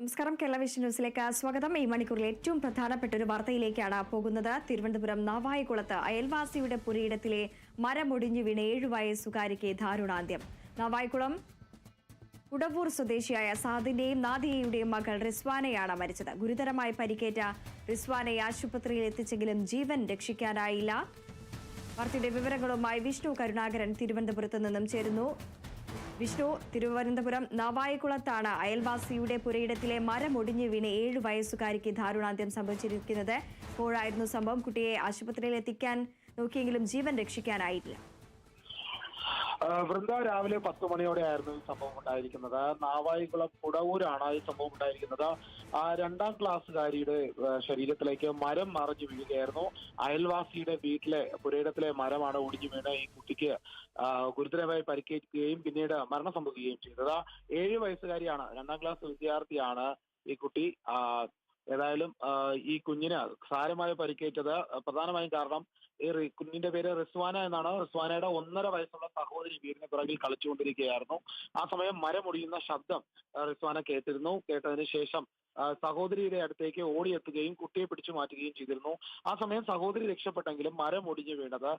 നമസ്കാരം. കേരള വിഷൻ ന്യൂസിലേക്ക് സ്വാഗതം. ഈ മണിക്കൂറിൽ ഏറ്റവും പ്രധാനപ്പെട്ട ഒരു വാർത്തയിലേക്കാണ് പോകുന്നത്. തിരുവനന്തപുരം നാവായിക്കുളത്ത് അയൽവാസിയുടെ പുരയിടത്തിലെ മരമൊടിഞ്ഞു വീണ് 7 വയസ്സുകാരിക്ക് ദാരുണാന്ത്യം. നാവായിക്കുളം കുടവൂർ സ്വദേശിയായ സാദിന്റെയും നാദിയയുടെയും മകൾ റിസ്വാനയാണ് മരിച്ചത്. ഗുരുതരമായി പരിക്കേറ്റ റിസ്വാനയെ ആശുപത്രിയിൽ എത്തിച്ചെങ്കിലും ജീവൻ രക്ഷിക്കാനായില്ല. വാർത്തയുടെ വിവരങ്ങളുമായി വിഷ്ണു കരുണാകരൻ തിരുവനന്തപുരത്ത് നിന്നും ചേരുന്നു. വിഷ്ണു, തിരുവനന്തപുരം നാവായിക്കുളത്താണ് അയൽവാസിയുടെ പുരയിടത്തിലെ മരമൊടിഞ്ഞു വീണ് 7 വയസ്സുകാരിക്ക് ദാരുണാന്ത്യം സംഭവിച്ചിരിക്കുന്നത്. എപ്പോഴായിരുന്നു സംഭവം? കുട്ടിയെ ആശുപത്രിയിൽ എത്തിക്കാൻ നോക്കിയെങ്കിലും ജീവൻ രക്ഷിക്കാനായില്ല. വൃന്ദ, രാവിലെ 10 മണിയോടെയായിരുന്നു ഈ സംഭവം ഉണ്ടായിരിക്കുന്നത്. നാവായിക്കുളം കുടവൂരാണ് ഈ സംഭവം ഉണ്ടായിരിക്കുന്നത്. 2ാം ക്ലാസ്സുകാരിയുടെ ശരീരത്തിലേക്ക് മരം മറിഞ്ഞു വീഴുകയായിരുന്നു. അയൽവാസിയുടെ പുരയിടത്തിലെ മരമാണ് ഒടിഞ്ഞു വീണ് ഈ കുട്ടിക്ക് ഗുരുതരമായി പരിക്കേൽക്കുകയും പിന്നീട് മരണം സംഭവിക്കുകയും ചെയ്തത്. 7 വയസ്സുകാരിയാണ്, 2ാം ക്ലാസ് വിദ്യാർത്ഥിയാണ് ഈ കുട്ടി. ഏതായാലും ഈ കുഞ്ഞിന് സാരമായി പരിക്കേറ്റത് പ്രധാനമായും കാരണം കുഞ്ഞിന്റെ പേര് റിസ്വാന എന്നാണ്. റിസ്വാനയുടെ 1.5 വയസ്സുള്ള സഹോദരി വീടിന് പിറകിൽ കളിച്ചുകൊണ്ടിരിക്കുകയായിരുന്നു. ആ സമയം മരമൊടിയുന്ന ശബ്ദം റിസ്വാന കേട്ടതിന് ശേഷം സഹോദരിയുടെ അടുത്തേക്ക് ഓടിയെത്തുകയും കുട്ടിയെ പിടിച്ചു മാറ്റുകയും ചെയ്തിരുന്നു. ആ സമയം സഹോദരി രക്ഷപ്പെട്ടെങ്കിലും മരം ഒടിഞ്ഞു വീണത്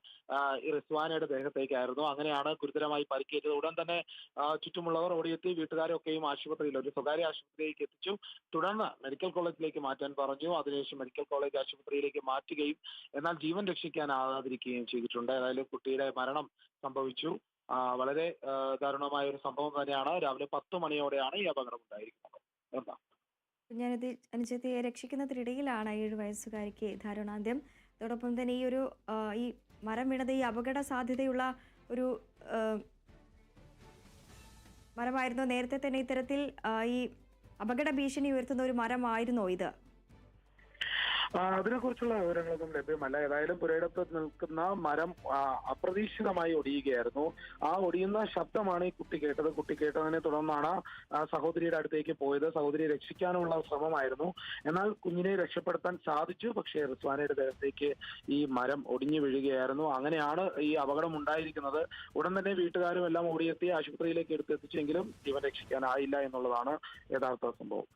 റിസ്വാനയുടെ ദേഹത്തേക്കായിരുന്നു. അങ്ങനെയാണ് ഗുരുതരമായി പരിക്കേറ്റത്. ഉടൻ തന്നെ ചുറ്റുമുള്ളവർ ഓടിയെത്തി വീട്ടുകാരൊക്കെയും ഒരു സ്വകാര്യ ആശുപത്രിയിലേക്ക് എത്തിച്ചു. തുടർന്ന് മെഡിക്കൽ കോളേജിലേക്ക് മാറ്റാൻ പറഞ്ഞു. അതിനുശേഷം മെഡിക്കൽ കോളേജ് ആശുപത്രിയിലേക്ക് മാറ്റുകയും എന്നാൽ ജീവൻ രക്ഷിക്കാനാകാതിരിക്കുകയും ചെയ്തിട്ടുണ്ട്. ഏതായാലും കുട്ടിയുടെ മരണം സംഭവിച്ചു. വളരെ ദാരുണമായ ഒരു സംഭവം തന്നെയാണ്. രാവിലെ 10 മണിയോടെയാണ് ഈ അപകടം ഉണ്ടായിരിക്കുന്നത്. എന്താ അനുജത്തെ രക്ഷിക്കുന്നതിനിടയിലാണ് 7 വയസ്സുകാരിക്ക് ദാരുണാന്ത്യം. അതോടൊപ്പം തന്നെ ഈ മരം വീണത് ഈ അപകട സാധ്യതയുള്ള ഒരു മരമായിരുന്നു. നേരത്തെ തന്നെ ഇത്തരത്തിൽ ഈ അപകട ഭീഷണി ഉയർത്തുന്ന ഒരു മരമായിരുന്നോ ഇത്? അതിനെക്കുറിച്ചുള്ള വിവരങ്ങളൊന്നും ലഭ്യമല്ല. ഏതായാലും പുരയിടത്ത് നിൽക്കുന്ന മരം അപ്രതീക്ഷിതമായി ഒടിയുകയായിരുന്നു. ആ ഒടിയുന്ന ശബ്ദമാണ് ഈ കുട്ടി കേട്ടത്. കുട്ടി കേട്ടതിനെ തുടർന്നാണ് സഹോദരിയുടെ അടുത്തേക്ക് പോയത്. സഹോദരിയെ രക്ഷിക്കാനുള്ള ശ്രമമായിരുന്നു. എന്നാൽ കുഞ്ഞിനെ രക്ഷപ്പെടുത്താൻ സാധിച്ചു. പക്ഷേ റിസ്വാനയുടെ ദേഹത്തേക്ക് ഈ മരം ഒടിഞ്ഞു വീഴുകയായിരുന്നു. അങ്ങനെയാണ് ഈ അപകടം ഉണ്ടായിരിക്കുന്നത്. ഉടൻ തന്നെ വീട്ടുകാരും എല്ലാം ഓടിയെത്തി ആശുപത്രിയിലേക്ക് എടുത്തെത്തിച്ചെങ്കിലും ജീവൻ രക്ഷിക്കാനായില്ല എന്നുള്ളതാണ് യഥാർത്ഥ സംഭവം.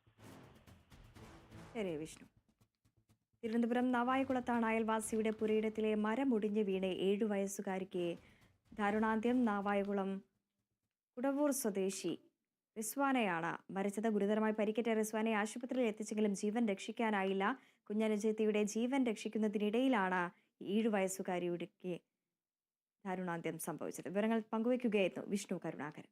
ശരി വിഷ്ണു. തിരുവനന്തപുരം നാവായിക്കുളത്താണ് അയൽവാസിയുടെ പുരയിടത്തിലെ മരമൊടിഞ്ഞു വീണ് 7 വയസ്സുകാരിക്ക് ദാരുണാന്ത്യം. നാവായിക്കുളം കുടവൂർ സ്വദേശി റിസ്വാനയാണ് മരിച്ചത്. ഗുരുതരമായി പരിക്കേറ്റ റിസ്വാനയെ ആശുപത്രിയിൽ എത്തിച്ചെങ്കിലും ജീവൻ രക്ഷിക്കാനായില്ല. കുഞ്ഞനുജത്തിയുടെ ജീവൻ രക്ഷിക്കുന്നതിനിടയിലാണ് 7 വയസ്സുകാരിയുടെ ദാരുണാന്ത്യം സംഭവിച്ചത്. വിവരങ്ങൾ പങ്കുവയ്ക്കുകയായിരുന്നു വിഷ്ണു കരുണാകരൻ.